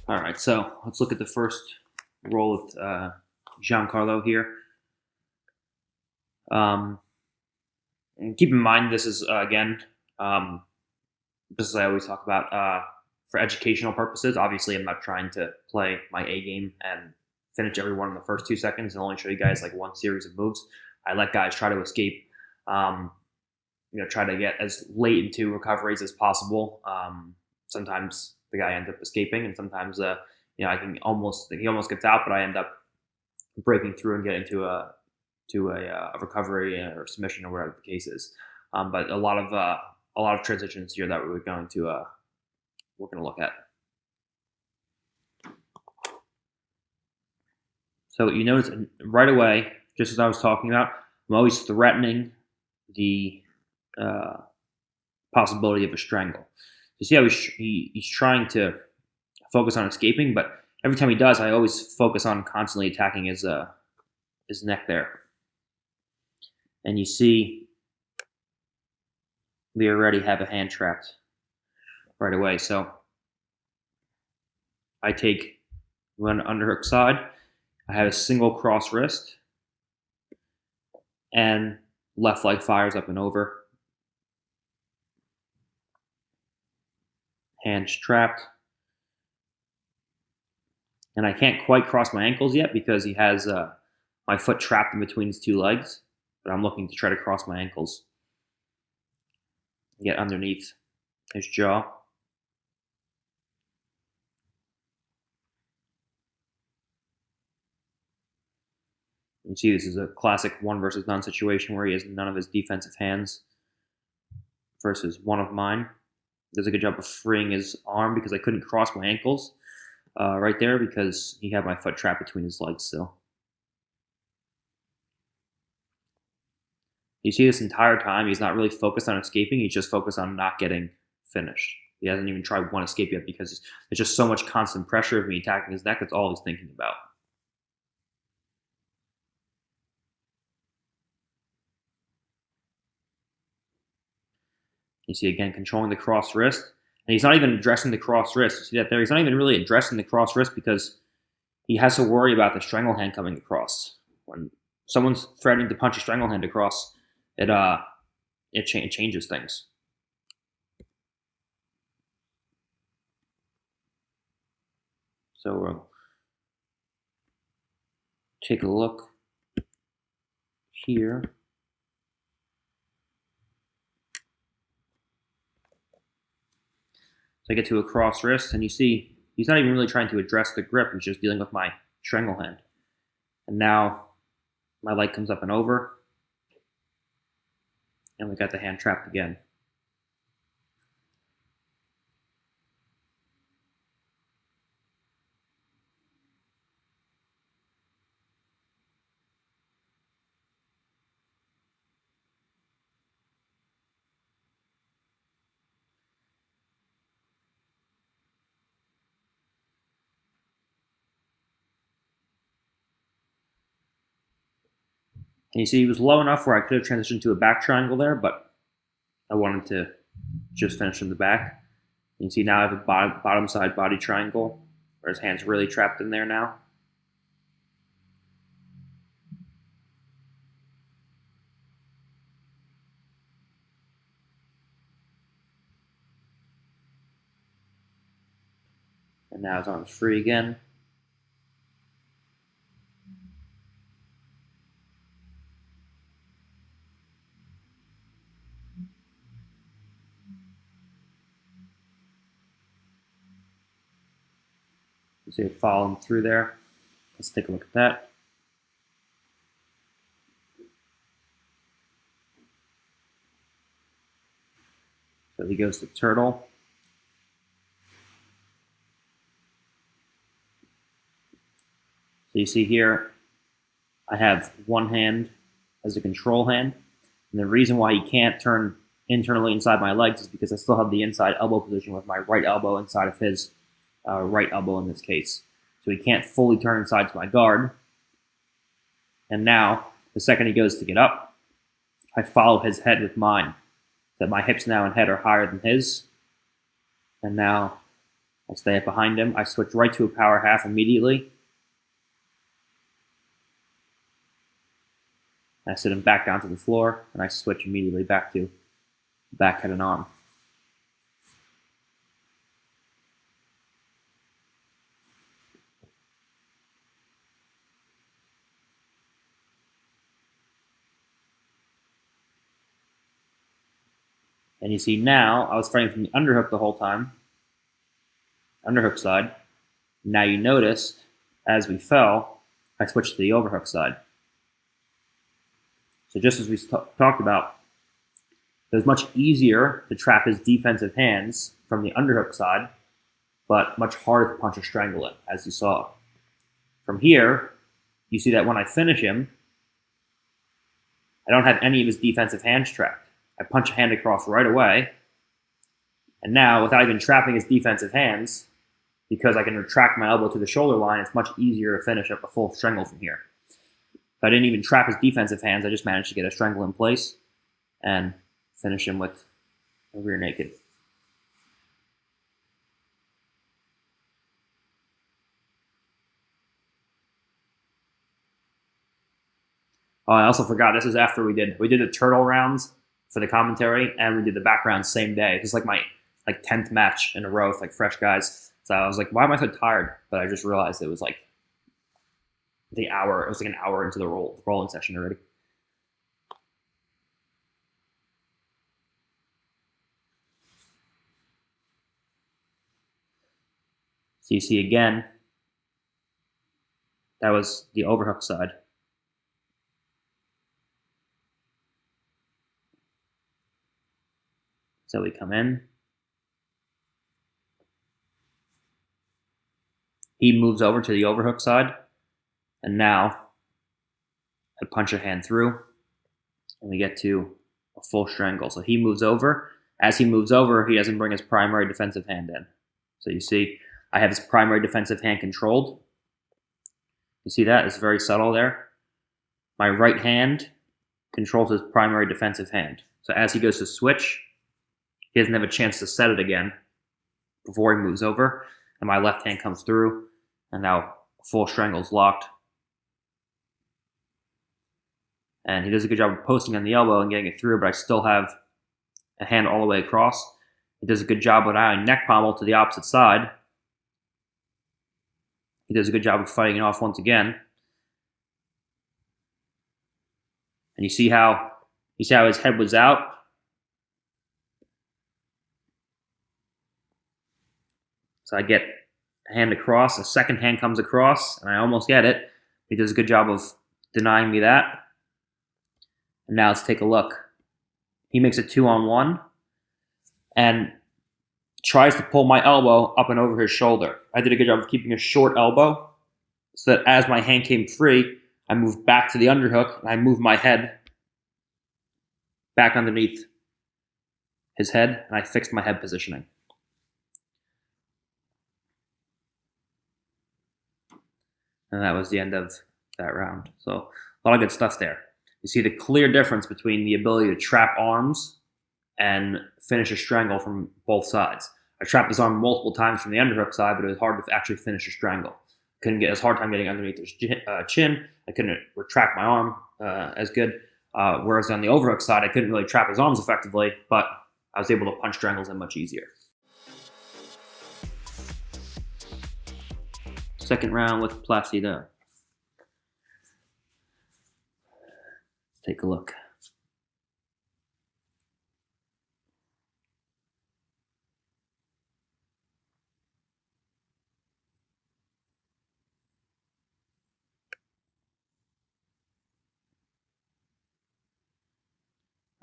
All right, so let's look at the first roll with Giancarlo here. Um, and keep in mind, this is again, um, this is I always talk about for educational purposes. Obviously, I'm not trying to play my A game and finish everyone in the first 2 seconds and only show you guys like one series of moves. I let guys try to escape. Um, try to get as late into recoveries as possible. Sometimes the guy ends up escaping, and sometimes I can almost he almost gets out, but I end up breaking through and getting to a recovery or submission or whatever the case is. But a lot of transitions here that we're going to look at. So you notice right away, just as I was talking about, I'm always threatening the uh, possibility of a strangle. You see how he's trying to focus on escaping, but every time he does, I always focus on constantly attacking his neck there. And you see, we already have a hand trapped right away. So I take one underhook side. I have a single cross wrist, and left leg fires up and over. Hands trapped. And I can't quite cross my ankles yet because he has my foot trapped in between his two legs. But I'm looking to try to cross my ankles, get underneath his jaw. You see, this is a classic one versus none situation where he has none of his defensive hands versus one of mine. Does a good job of freeing his arm because I couldn't cross my ankles right there because he had my foot trapped between his legs still. You see, this entire time, he's not really focused on escaping. He's just focused on not getting finished. He hasn't even tried one escape yet because there's just so much constant pressure of me attacking his neck. That's all he's thinking about. You see, again, controlling the cross wrist. And he's not even addressing the cross wrist. You see that there? He's not even really addressing the cross wrist because he has to worry about the strangle hand coming across. When someone's threatening to punch a strangle hand across, it changes things. So we'll take a look here. So I get to a cross wrist, and you see he's not even really trying to address the grip. He's just dealing with my strangle hand. And now my leg comes up and over, and we got the hand trapped again. And you see he was low enough where I could have transitioned to a back triangle there, but I wanted to just finish from the back. You can see now I have a bottom side body triangle where his hand's really trapped in there now. And now his arm's free again. You see it following through there. Let's take a look at that. So he goes to turtle. So you see here, I have one hand as a control hand. And the reason why he can't turn internally inside my legs is because I still have the inside elbow position with my right elbow inside of his right elbow in this case. So he can't fully turn inside to my guard. And now, the second he goes to get up, I follow his head with mine. So that my hips now and head are higher than his. And now I stay up behind him. I switch right to a power half immediately. I sit him back down to the floor, and I switch immediately back to back head and arm. And you see now, I was fighting from the underhook the whole time, underhook side. Now you noticed, as we fell, I switched to the overhook side. So just as we talked about, it was much easier to trap his defensive hands from the underhook side, but much harder to punch or strangle it, as you saw. From here, you see that when I finish him, I don't have any of his defensive hands trapped. I punch a hand across right away, and now, without even trapping his defensive hands, because I can retract my elbow to the shoulder line, it's much easier to finish up a full strangle from here. If I didn't even trap his defensive hands, I just managed to get a strangle in place and finish him with a rear naked. Oh, I also forgot, this is after we did the turtle rounds for the commentary, and we did the back rounds same day. This is like my 10th match in a row with like fresh guys. So I was like, why am I so tired? But I just realized it was like the hour. It was like an hour into the rolling session already. So you see again, that was the overhook side. So we come in. He moves over to the overhook side, and now I punch a hand through, and we get to a full strangle. So he moves over. As he moves over, he doesn't bring his primary defensive hand in. So you see, I have his primary defensive hand controlled. You see that? It's very subtle there. My right hand controls his primary defensive hand. So as he goes to switch, he doesn't have a chance to set it again before he moves over, and my left hand comes through, and now full strangle's locked. And he does a good job of posting on the elbow and getting it through, but I still have a hand all the way across. He does a good job when I neck pommel to the opposite side. He does a good job of fighting it off once again. And you see how his head was out. So I get a hand across, a second hand comes across, and I almost get it. He does a good job of denying me that. And now let's take a look. He makes a 2-on-1 and tries to pull my elbow up and over his shoulder. I did a good job of keeping a short elbow so that as my hand came free, I moved back to the underhook and I moved my head back underneath his head, and I fixed my head positioning. And that was the end of that round. So a lot of good stuff there. You see the clear difference between the ability to trap arms and finish a strangle from both sides. I trapped his arm multiple times from the underhook side, but it was hard to actually finish a strangle. Couldn't get as hard time getting underneath his chin. I couldn't retract my arm as good. Whereas on the overhook side, I couldn't really trap his arms effectively, but I was able to punch strangles in much easier. Second round with Placido. Take a look.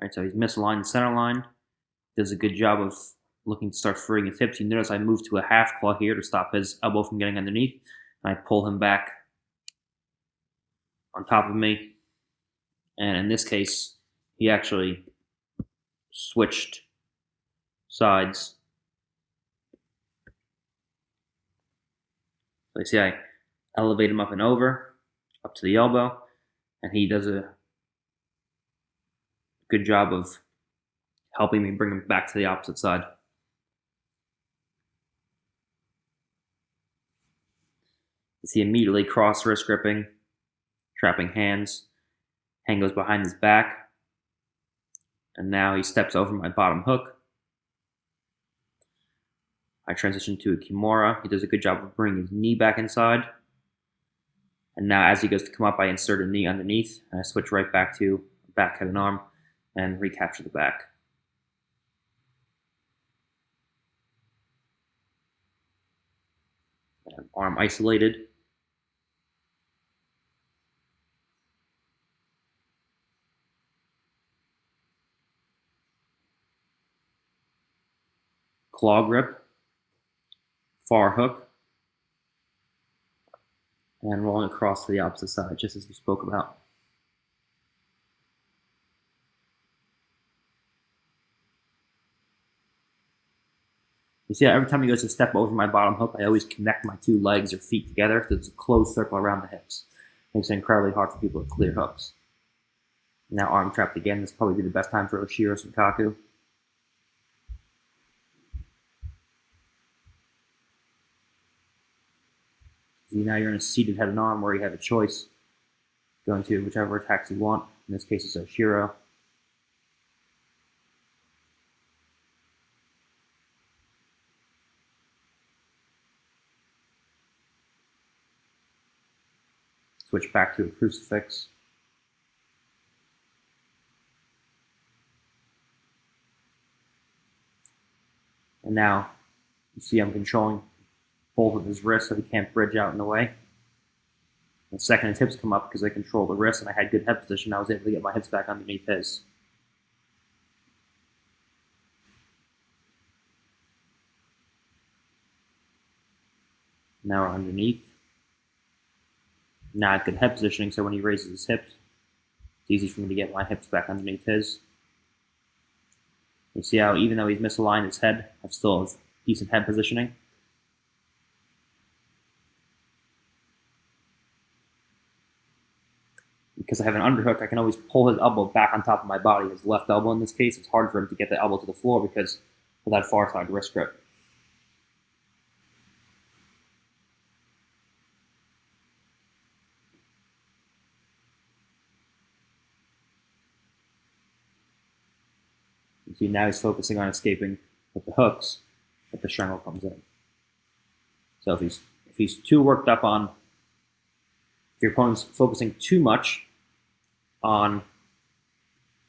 All right, so he's misaligned the center line. Does a good job of looking to start freeing his hips. You notice I move to a half claw here to stop his elbow from getting underneath. And I pull him back on top of me. And in this case, he actually switched sides. So you see I elevate him up and over, up to the elbow, and he does a good job of helping me bring him back to the opposite side. You see immediately cross wrist gripping, trapping hands. Hand goes behind his back, and now he steps over my bottom hook. I transition to a Kimura. He does a good job of bringing his knee back inside. And now as he goes to come up, I insert a knee underneath, and I switch right back to back head and arm, and recapture the back. And arm isolated. Claw grip. Far hook. And rolling across to the opposite side, just as we spoke about. You see how every time he goes to step over my bottom hook, I always connect my two legs or feet together, so it's a closed circle around the hips. Makes it incredibly hard for people to clear hooks. Now arm trapped again. This will probably be the best time for Oshiro Sankaku. See, now you're in a seated head and arm where you have a choice. Go into whichever attacks you want. In this case, it's Oshiro. Switch back to a crucifix. And now, you see I'm controlling both of his wrists so he can't bridge out in the way. The second his hips come up, because I control the wrist and I had good head position, I was able to get my hips back underneath his. Now we're underneath. Now I have good head positioning, so when he raises his hips, it's easy for me to get my hips back underneath his. You see how even though he's misaligned his head, I still have decent head positioning. Because I have an underhook, I can always pull his elbow back on top of my body. His left elbow in this case, it's hard for him to get the elbow to the floor because of that far side wrist grip. You see now he's focusing on escaping with the hooks, but the strangle comes in. So if he's too worked up on, if your opponent's focusing too much on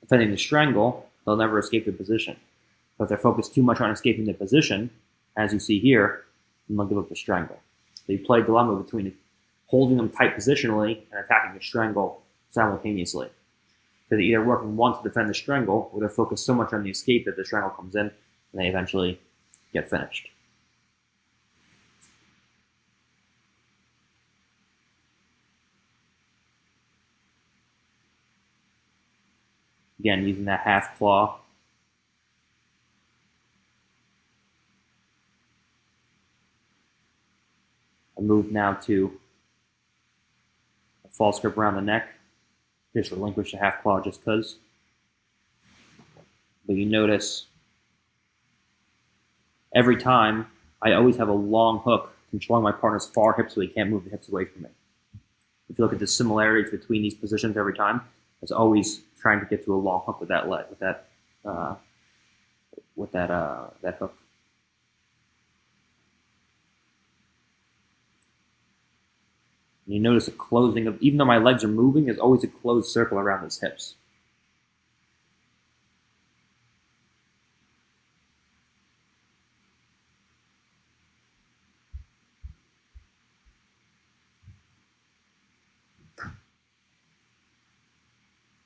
defending the strangle, they'll never escape the position. But if they're focused too much on escaping the position, as you see here, then they'll give up the strangle. So you play a dilemma between holding them tight positionally and attacking the strangle simultaneously. So they're either working one to defend the strangle, or they're focused so much on the escape that the strangle comes in, and they eventually get finished. Again, using that half claw. I move now to a false grip around the neck. Just relinquish the half claw just because. But you notice every time I always have a long hook controlling my partner's far hips so he can't move the hips away from me. If you look at the similarities between these positions every time, it's always trying to get to a long hook with that leg, that hook. And you notice a closing of, even though my legs are moving, there's always a closed circle around his hips.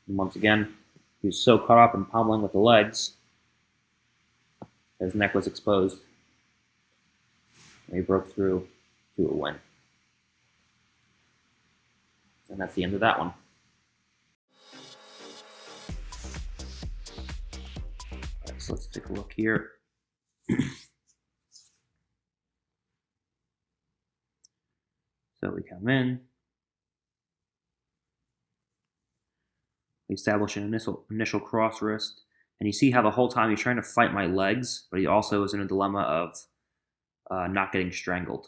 And once again, he was so caught up in pommeling with the legs, his neck was exposed. And he broke through to a win. And that's the end of that one. All right, so let's take a look here. So we come in. We establish an initial cross wrist. And you see how the whole time he's trying to fight my legs, but he also is in a dilemma of not getting strangled.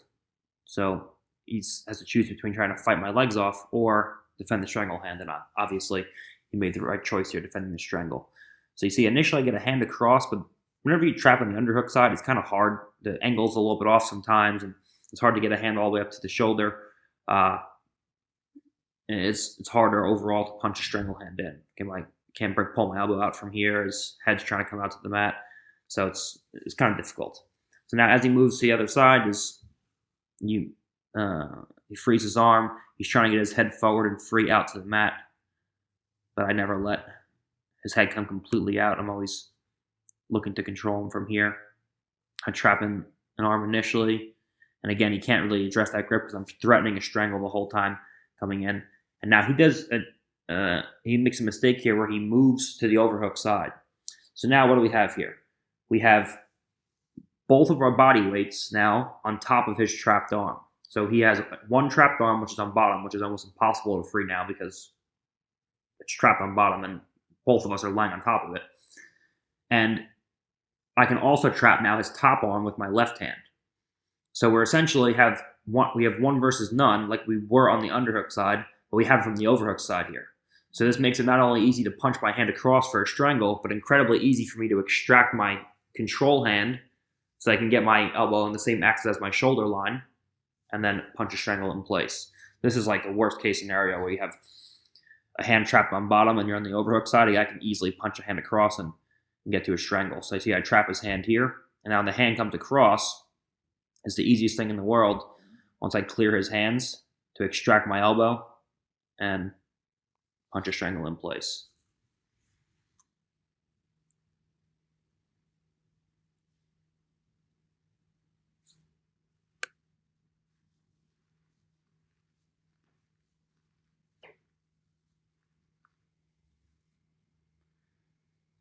So he has to choose between trying to fight my legs off or defend the strangle hand. And obviously, he made the right choice here, defending the strangle. So you see, initially I get a hand across, but whenever you trap on the underhook side, it's kind of hard. The angle's a little bit off sometimes, and it's hard to get a hand all the way up to the shoulder. And it's harder overall to punch a strangle hand in. Can't pull my elbow out from here. His head's trying to come out to the mat, so it's kind of difficult. So now as he moves to the other side, he frees his arm. He's trying to get his head forward and free out to the mat, but I never let his head come completely out. I'm always looking to control him from here. I trap in an arm initially, and again, he can't really address that grip because I'm threatening a strangle the whole time coming in. And now he makes a mistake here where he moves to the overhook side. So now what do we have here? We have both of our body weights now on top of his trapped arm. So he has one trapped arm, which is on bottom, which is almost impossible to free now because it's trapped on bottom and both of us are lying on top of it. And I can also trap now his top arm with my left hand. So we're essentially have one versus none, like we were on the underhook side, but we have it from the overhook side here. So this makes it not only easy to punch my hand across for a strangle, but incredibly easy for me to extract my control hand so I can get my elbow in the same axis as my shoulder line and then punch a strangle in place. This is like the worst case scenario where you have a hand trapped on bottom and you're on the overhook side. I can easily punch a hand across and get to a strangle. So I see I trap his hand here, and now when the hand comes across, it's the easiest thing in the world once I clear his hands to extract my elbow and punch a strangle in place.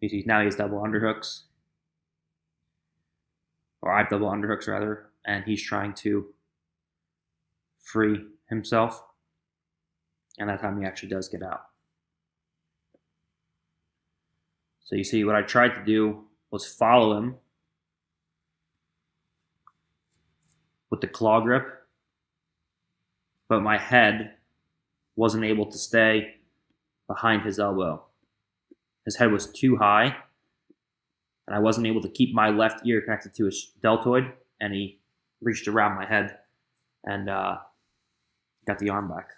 You see now he has double underhooks, or I have double underhooks rather, and he's trying to free himself, and that time he actually does get out. So you see what I tried to do was follow him with the claw grip, but my head wasn't able to stay behind his elbow. His head was too high, and I wasn't able to keep my left ear connected to his deltoid, and he reached around my head and got the arm back.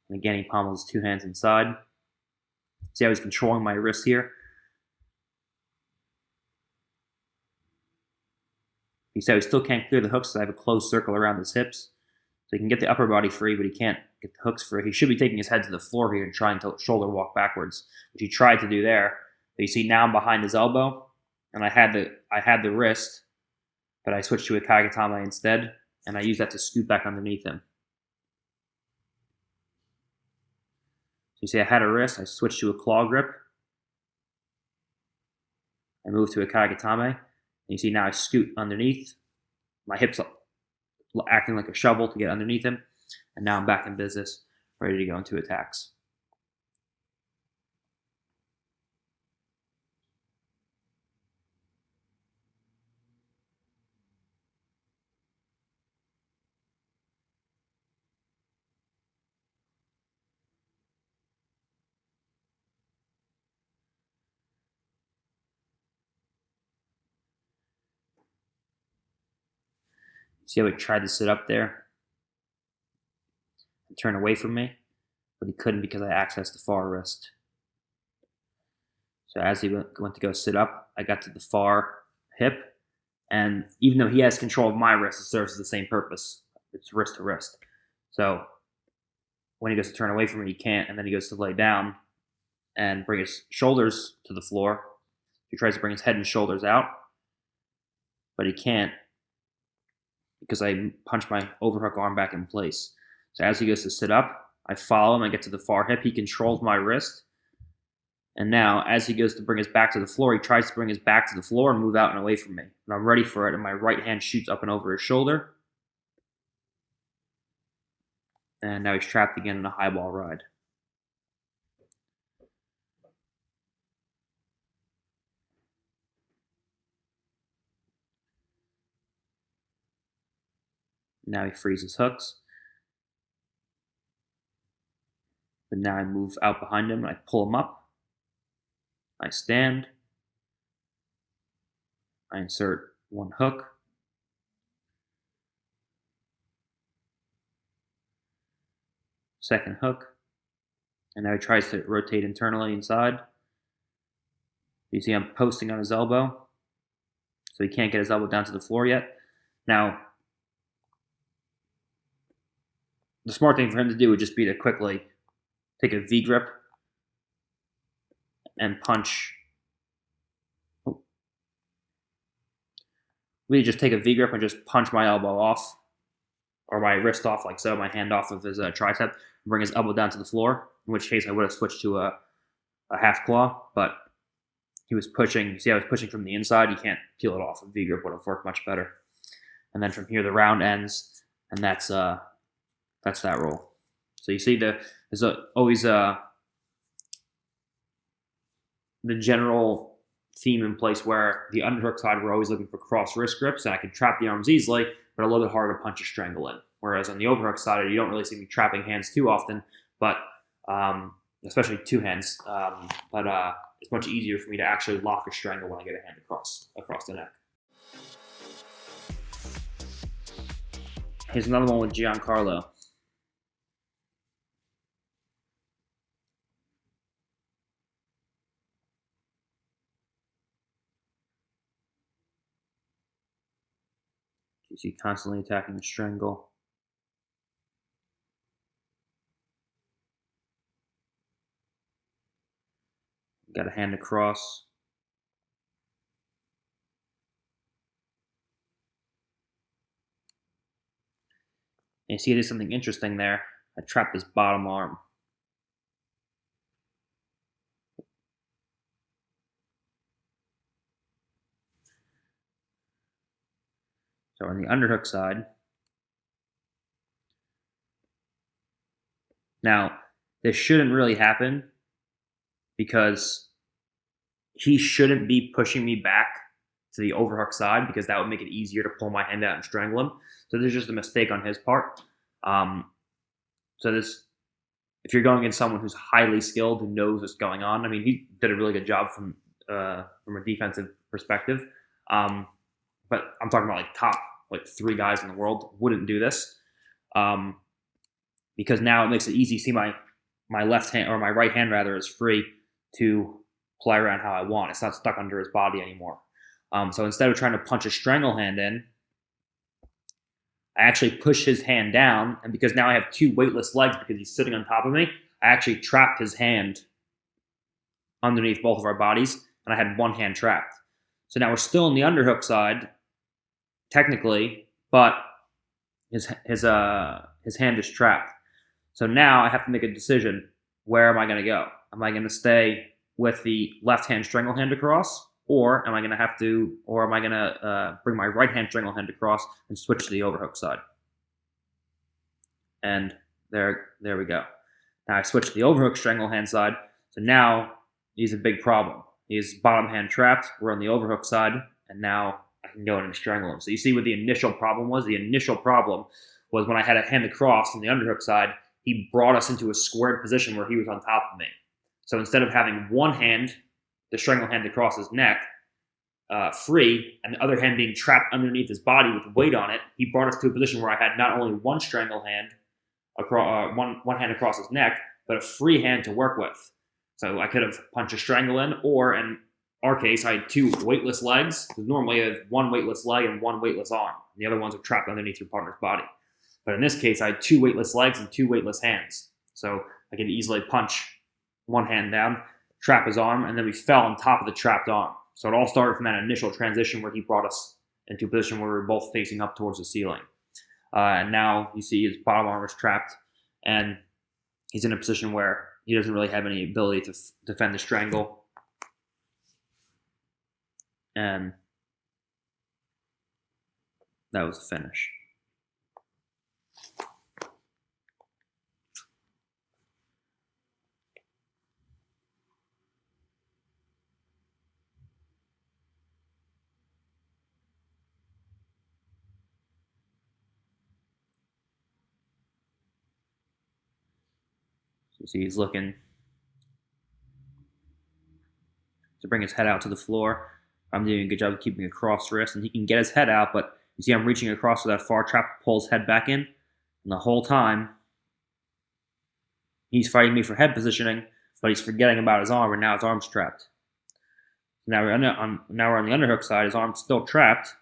And again, he pommels two hands inside. See how he's controlling my wrist here? You see how he still can't clear the hooks, so I have a closed circle around his hips. So he can get the upper body free, but he can't get the hooks free. He should be taking his head to the floor here and trying to shoulder walk backwards, which he tried to do there. But you see now I'm behind his elbow, and I had the wrist, but I switched to a kagetame instead, and I used that to scoop back underneath him. So you see I had a wrist, I switched to a claw grip, I moved to a kagetame. And you see now I scoot underneath, my hips acting like a shovel to get underneath him, and now I'm back in business, ready to go into attacks. See how he tried to sit up there and turn away from me, but he couldn't because I accessed the far wrist. So as he went to go sit up, I got to the far hip, and even though he has control of my wrist, it serves the same purpose. It's wrist to wrist. So when he goes to turn away from me, he can't, and then he goes to lay down and bring his shoulders to the floor. He tries to bring his head and shoulders out, but he can't because I punch my overhook arm back in place. So as he goes to sit up, I follow him. I get to the far hip. He controls my wrist. And now, as he goes to bring his back to the floor, he tries to bring his back to the floor and move out and away from me. And I'm ready for it, and my right hand shoots up and over his shoulder. And now he's trapped again in a high ball ride. Now he frees his hooks. But now I move out behind him and I pull him up. I stand. I insert one hook. Second hook. And now he tries to rotate internally inside. You see I'm posting on his elbow. So he can't get his elbow down to the floor yet. Now, the smart thing for him to do would just be to quickly take a V grip and punch. We just take a V grip and just punch my elbow off, or my wrist off, like so, my hand off of his tricep, and bring his elbow down to the floor. In which case, I would have switched to a half claw, but he was pushing. You see, I was pushing from the inside. You can't peel it off. A V grip would have worked much better. And then from here, the round ends, and that's that roll. So you see, there's always the general theme in place where the underhook side, we're always looking for cross wrist grips, and I can trap the arms easily, but a little bit harder to punch a strangle in. Whereas on the overhook side, you don't really see me trapping hands too often, but especially two hands. But it's much easier for me to actually lock a strangle when I get a hand across the neck. Here's another one with Giancarlo. You see constantly attacking the strangle. Got a hand across. And you see there's something interesting there. I trapped his bottom arm. So on the underhook side, now this shouldn't really happen because he shouldn't be pushing me back to the overhook side, because that would make it easier to pull my hand out and strangle him. So this is just a mistake on his part. So this, if you're going against someone who's highly skilled, who knows what's going on, I mean, he did a really good job from a defensive perspective. But I'm talking about like top 3 guys in the world wouldn't do this, because now it makes it easy. See, my left hand, or my right hand rather, is free to play around how I want. It's not stuck under his body anymore. So instead of trying to punch a strangle hand in, I actually push his hand down, and because now I have 2 weightless legs because he's sitting on top of me, I actually trapped his hand underneath both of our bodies, and I had one hand trapped. So now we're still on the underhook side, technically, but his hand is trapped. So now I have to make a decision. Where am I going to go? Am I going to stay with the left hand strangle hand across, or am I going to bring my right hand strangle hand across and switch to the overhook side? And there we go. Now I switch to the overhook strangle hand side. So now he's a big problem. He's bottom hand trapped. We're on the overhook side, and now I can go in and strangle him. So you see what the initial problem was? The initial problem was when I had a hand across on the underhook side, he brought us into a squared position where he was on top of me. So instead of having one hand, the strangle hand across his neck, free, and the other hand being trapped underneath his body with weight on it, he brought us to a position where I had not only one strangle hand, one hand across his neck, but a free hand to work with. So I could have punched a strangle in, or in our case, I had 2 weightless legs, because normally I have 1 weightless leg and 1 weightless arm. And the other ones are trapped underneath your partner's body. But in this case, I had 2 weightless legs and 2 weightless hands. So I could easily punch one hand down, trap his arm, and then we fell on top of the trapped arm. So it all started from that initial transition where he brought us into a position where we were both facing up towards the ceiling. And now you see his bottom arm is trapped, and he's in a position where he doesn't really have any ability to defend the strangle. And that was the finish. You see he's looking to bring his head out to the floor. I'm doing a good job of keeping a crossed wrist, and he can get his head out, but you see I'm reaching across to that far trap to pull his head back in, and the whole time he's fighting me for head positioning, but he's forgetting about his arm, and now his arm's trapped. Now we're on the underhook side. His arm's still trapped,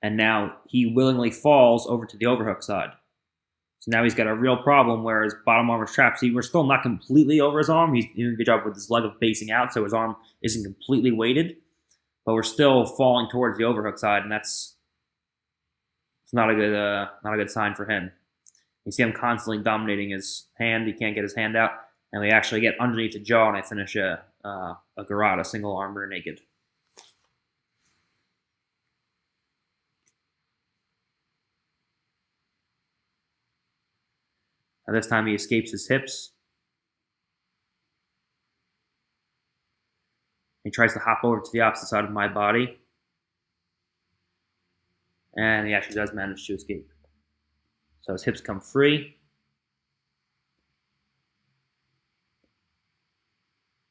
and now he willingly falls over to the overhook side. So now he's got a real problem where his bottom arm is trapped. See, we're still not completely over his arm. He's doing a good job with his leg of basing out, so his arm isn't completely weighted, but we're still falling towards the overhook side, and it's not a good sign for him. You see him constantly dominating his hand. He can't get his hand out, and we actually get underneath the jaw, and I finish a garrote, single arm rear naked. Now this time he escapes his hips. He tries to hop over to the opposite side of my body, and he actually does manage to escape. So his hips come free.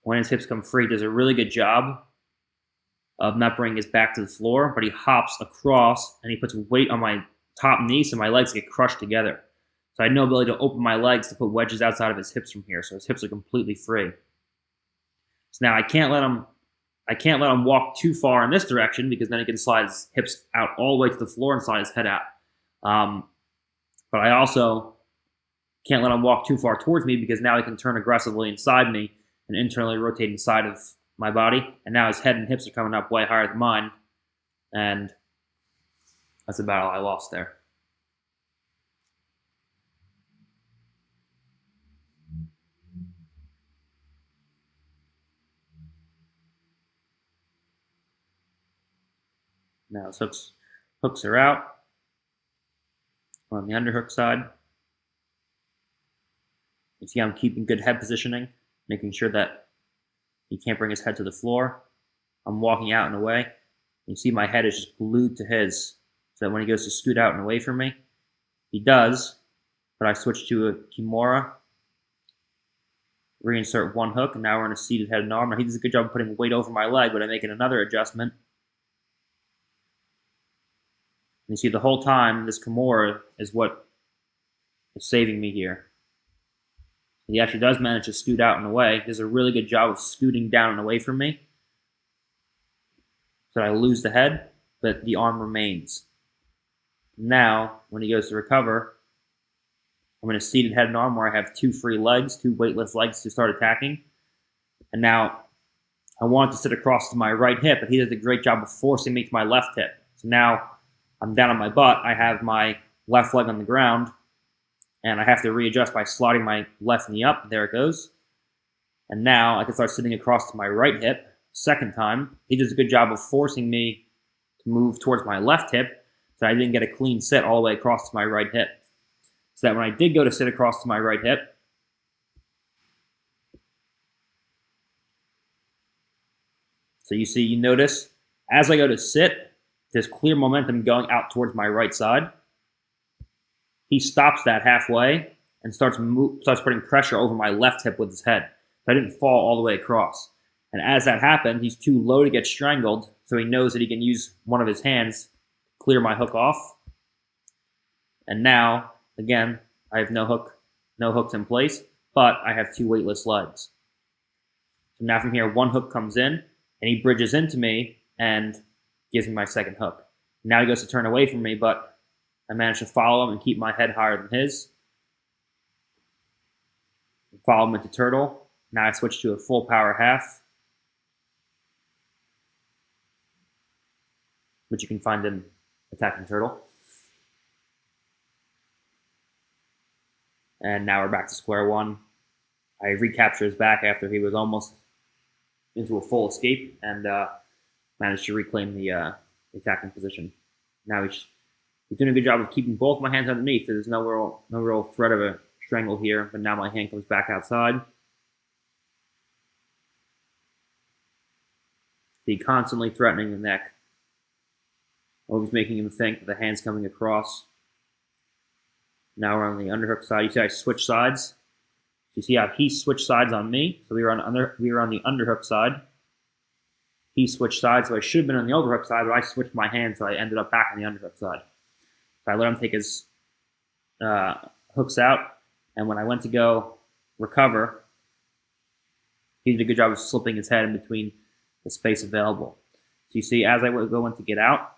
When his hips come free, he does a really good job of not bringing his back to the floor, but he hops across and he puts weight on my top knee so my legs get crushed together. So I had no ability to open my legs to put wedges outside of his hips from here, so his hips are completely free. So now I can't let him walk too far in this direction because then he can slide his hips out all the way to the floor and slide his head out. But I also can't let him walk too far towards me because now he can turn aggressively inside me and internally rotate inside of my body. And now his head and hips are coming up way higher than mine. And that's the battle I lost there. Now his hooks are out on the underhook side. You see I'm keeping good head positioning, making sure that he can't bring his head to the floor. I'm walking out and away. You see my head is just glued to his, so that when he goes to scoot out and away from me, he does, but I switch to a Kimura, reinsert one hook, and now we're in a seated head and arm. Now he does a good job of putting weight over my leg, but I'm making another adjustment. And you see the whole time, this Kimura is what is saving me here. He actually does manage to scoot out and away. He does a really good job of scooting down and away from me. So I lose the head, but the arm remains. Now, when he goes to recover, I'm in a seated head and arm where I have two free legs, two weightless legs to start attacking. And now I want to sit across to my right hip, but he does a great job of forcing me to my left hip. So now I'm down on my butt. I have my left leg on the ground, and I have to readjust by sliding my left knee up. There it goes. And now I can start sitting across to my right hip. Second time, he does a good job of forcing me to move towards my left hip so I didn't get a clean sit all the way across to my right hip. So that when I did go to sit across to my right hip, so you notice, as I go to sit, there's clear momentum going out towards my right side. He stops that halfway and starts putting pressure over my left hip with his head. So I didn't fall all the way across. And as that happened, he's too low to get strangled, so he knows that he can use one of his hands to clear my hook off. And now, again, I have no hooks in place, but I have two weightless legs. So now from here, one hook comes in, and he bridges into me and gives me my second hook. Now he goes to turn away from me, but I managed to follow him and keep my head higher than his. Follow him into turtle. Now I switch to a full power half, which you can find in Attacking Turtle. And now we're back to square one. I recapture his back after he was almost into a full escape and managed to reclaim the attacking position. Now he's doing a good job of keeping both my hands underneath. So there's no real threat of a strangle here, but now my hand comes back outside. He constantly threatening the neck. Always making him think that the hand's coming across. Now we're on the underhook side. You see I switched sides. You see how he switched sides on me. So we were on the underhook side. He switched sides, so I should have been on the overhook side, but I switched my hand, so I ended up back on the underhook side. So I let him take his hooks out, and when I went to go recover, he did a good job of slipping his head in between the space available. So you see, as I went to get out,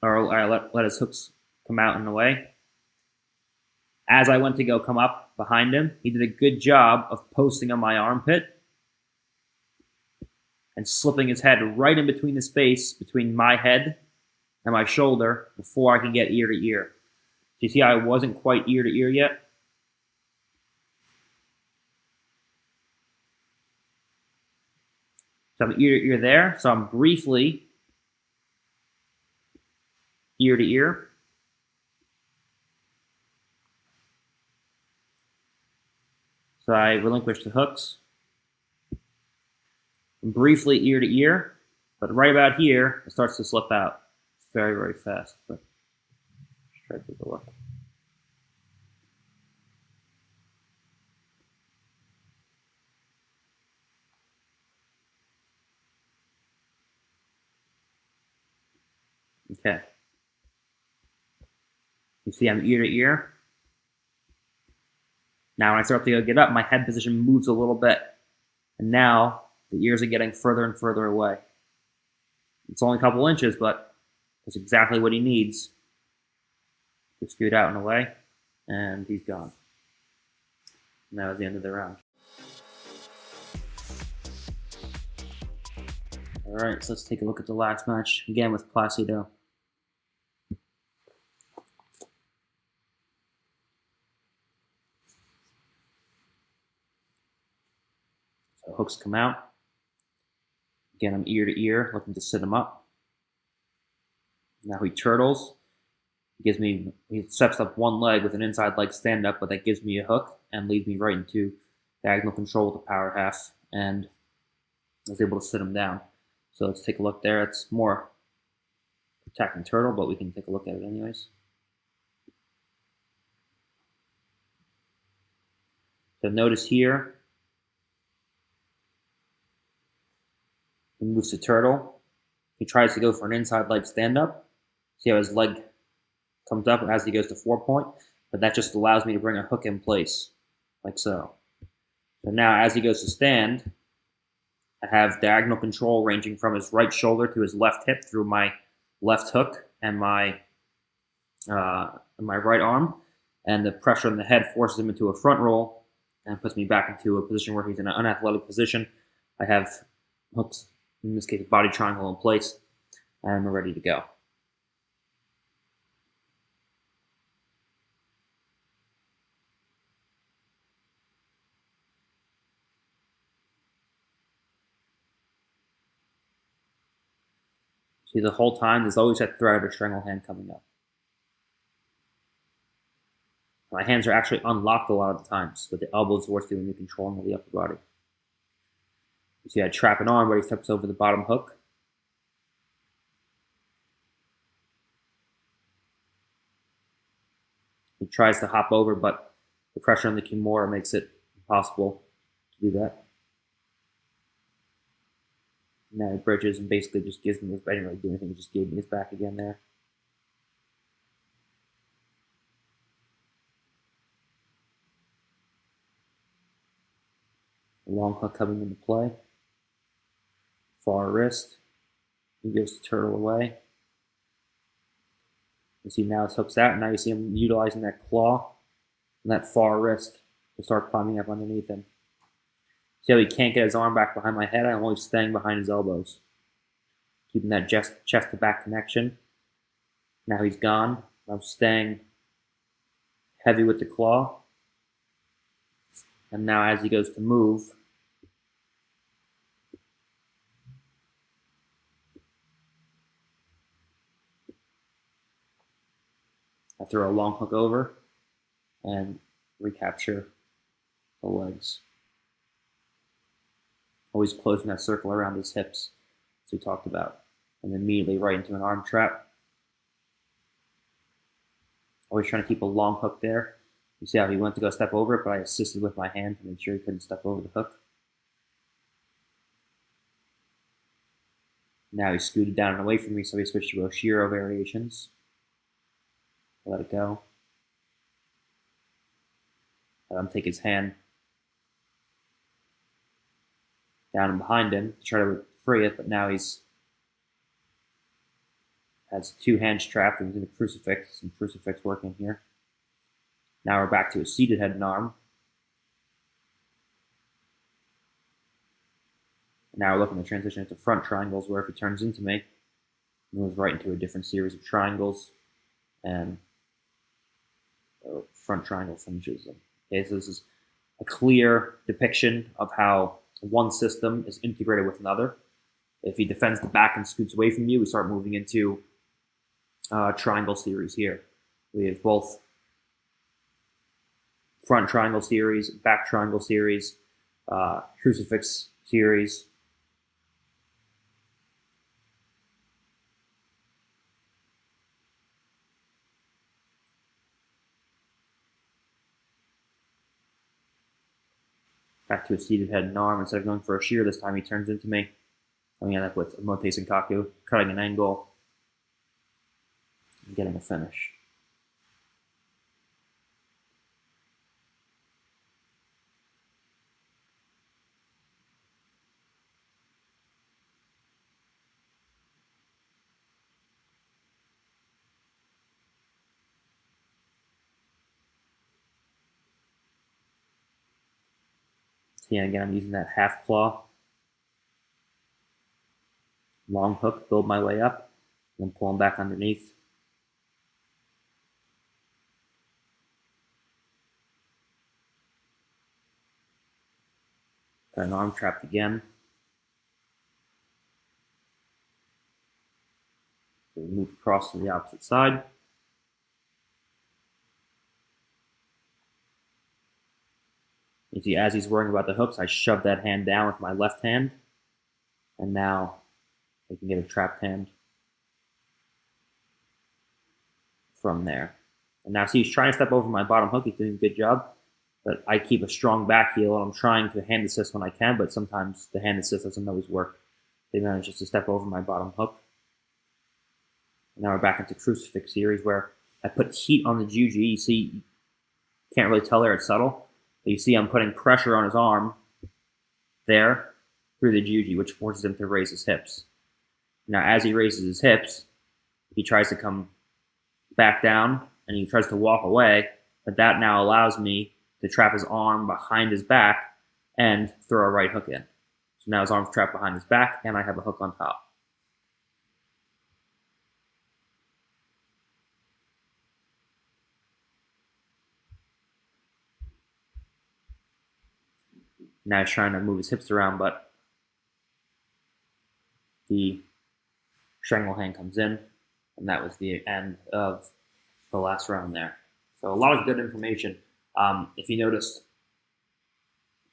or I let his hooks come out in the way, as I went to go come up behind him, he did a good job of posting on my armpit and slipping his head right in between the space between my head and my shoulder before I can get ear to ear. So you see I wasn't quite ear to ear yet? So I'm ear to ear there. So I'm briefly ear to ear. So I relinquish the hooks. Briefly ear to ear, but right about here, it starts to slip out. It's very, very fast, but let's try to take a look. Okay. You see I'm ear to ear. Now when I start to get up, my head position moves a little bit. And now the ears are getting further and further away. It's only a couple inches, but that's exactly what he needs to scoot out and away. And he's gone. And that was the end of the round. All right, so let's take a look at the last match, again with Placido. So hooks come out. Again, I'm ear to ear, looking to sit him up. Now he turtles. He steps up one leg with an inside leg stand up, but that gives me a hook and leads me right into diagonal control with the power half, and I was able to sit him down. So let's take a look there. It's more attacking turtle, but we can take a look at it anyways. So notice here, he moves to turtle. He tries to go for an inside leg stand up. See how his leg comes up as he goes to 4-point, but that just allows me to bring a hook in place, like so. So now as he goes to stand, I have diagonal control ranging from his right shoulder to his left hip through my left hook and my right arm, and the pressure on the head forces him into a front roll and puts me back into a position where he's in an unathletic position. I have hooks, in this case a body triangle in place, and we're ready to go. See, the whole time, there's always that threat of a strangle hand coming up. My hands are actually unlocked a lot of the times, but the elbows are what's doing the controlling of the upper body. You see, I trap an arm where he steps over the bottom hook. He tries to hop over, but the pressure on the Kimura makes it impossible to do that. Now he bridges and basically just gives me his back. I didn't really do anything, he just gave me his back again there. A long hook coming into play. Far wrist. He goes to turtle away. You see now his hook's out, and now you see him utilizing that claw and that far wrist to start climbing up underneath him. See how he can't get his arm back behind my head? I'm always staying behind his elbows, keeping that chest to back connection. Now he's gone. I'm staying heavy with the claw. And now as he goes to move, I throw a long hook over and recapture the legs. Always closing that circle around his hips, as we talked about, and immediately right into an arm trap. Always trying to keep a long hook there. You see how he went to go step over it, but I assisted with my hand to make sure he couldn't step over the hook. Now he scooted down and away from me, so he switched to Oshiro variations. Let it go. Let him take his hand down and behind him to try to free it, but now he's has two hands trapped and he's in a crucifix. Some crucifix working here. Now we're back to a seated head and arm. Now we're looking to transition into front triangles, where if he turns into me, he moves right into a different series of triangles, and front triangle finishes them. Okay, so this is a clear depiction of how one system is integrated with another. If he defends the back and scoots away from you, we start moving into triangle series here. We have both front triangle series, back triangle series, crucifix series. Back to a seated head and arm. Instead of going for a shear this time, he turns into me. And we end up with a Mote Senkaku, cutting an angle and getting a finish. See, again, I'm using that half claw, long hook, build my way up, and then pull him back underneath. Got an arm trapped again. So we move across to the opposite side. You see, as he's worrying about the hooks, I shove that hand down with my left hand, and now I can get a trapped hand from there. And now, see, he's trying to step over my bottom hook. He's doing a good job, but I keep a strong back heel, and I'm trying to hand assist when I can, but sometimes the hand assist doesn't always work. They manage just to step over my bottom hook. And now we're back into crucifix series, where I put heat on the juji. You see, you can't really tell there, it's subtle. But you see I'm putting pressure on his arm there through the juji, which forces him to raise his hips. Now, as he raises his hips, he tries to come back down, and he tries to walk away, but that now allows me to trap his arm behind his back and throw a right hook in. So now his arm's trapped behind his back, and I have a hook on top. Now he's trying to move his hips around, but the strangle hand comes in, and that was the end of the last round there. So a lot of good information. If you noticed,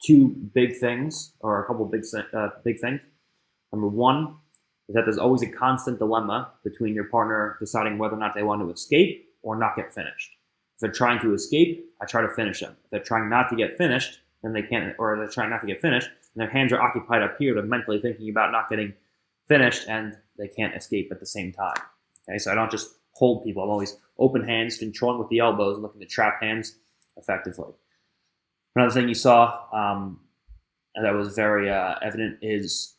two big things, or a couple big things. Number one is that there's always a constant dilemma between your partner deciding whether or not they want to escape or not get finished. If they're trying to escape, I try to finish them. If they're trying not to get finished, then they can't, or they're trying not to get finished, and their hands are occupied up here. They're mentally thinking about not getting finished, and they can't escape at the same time. Okay, so I don't just hold people. I'm always open hands, controlling with the elbows, and looking to trap hands effectively. Another thing you saw that was very evident is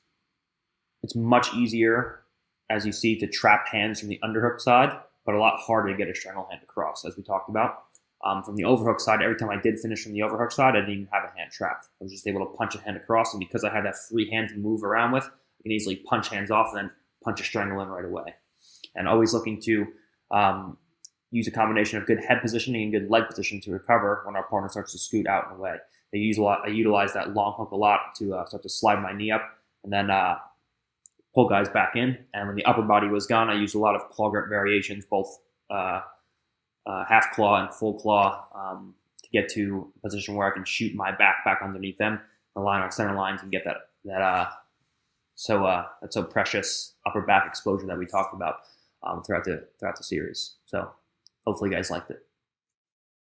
it's much easier, as you see, to trap hands from the underhook side, but a lot harder to get a strangle hand across, as we talked about. From the overhook side, every time I did finish from the overhook side, I didn't even have a hand trapped. I was just able to punch a hand across, and because I had that free hand to move around with, I can easily punch hands off and then punch a strangle in right away. And always looking to use a combination of good head positioning and good leg position to recover when our partner starts to scoot out and away. I utilize that long hook a lot to start to slide my knee up and then pull guys back in. And when the upper body was gone, I used a lot of claw grip variations, both half claw and full claw, to get to a position where I can shoot my back underneath them, align our center lines, and get that so precious upper back exposure that we talked about throughout the series. So hopefully you guys liked it.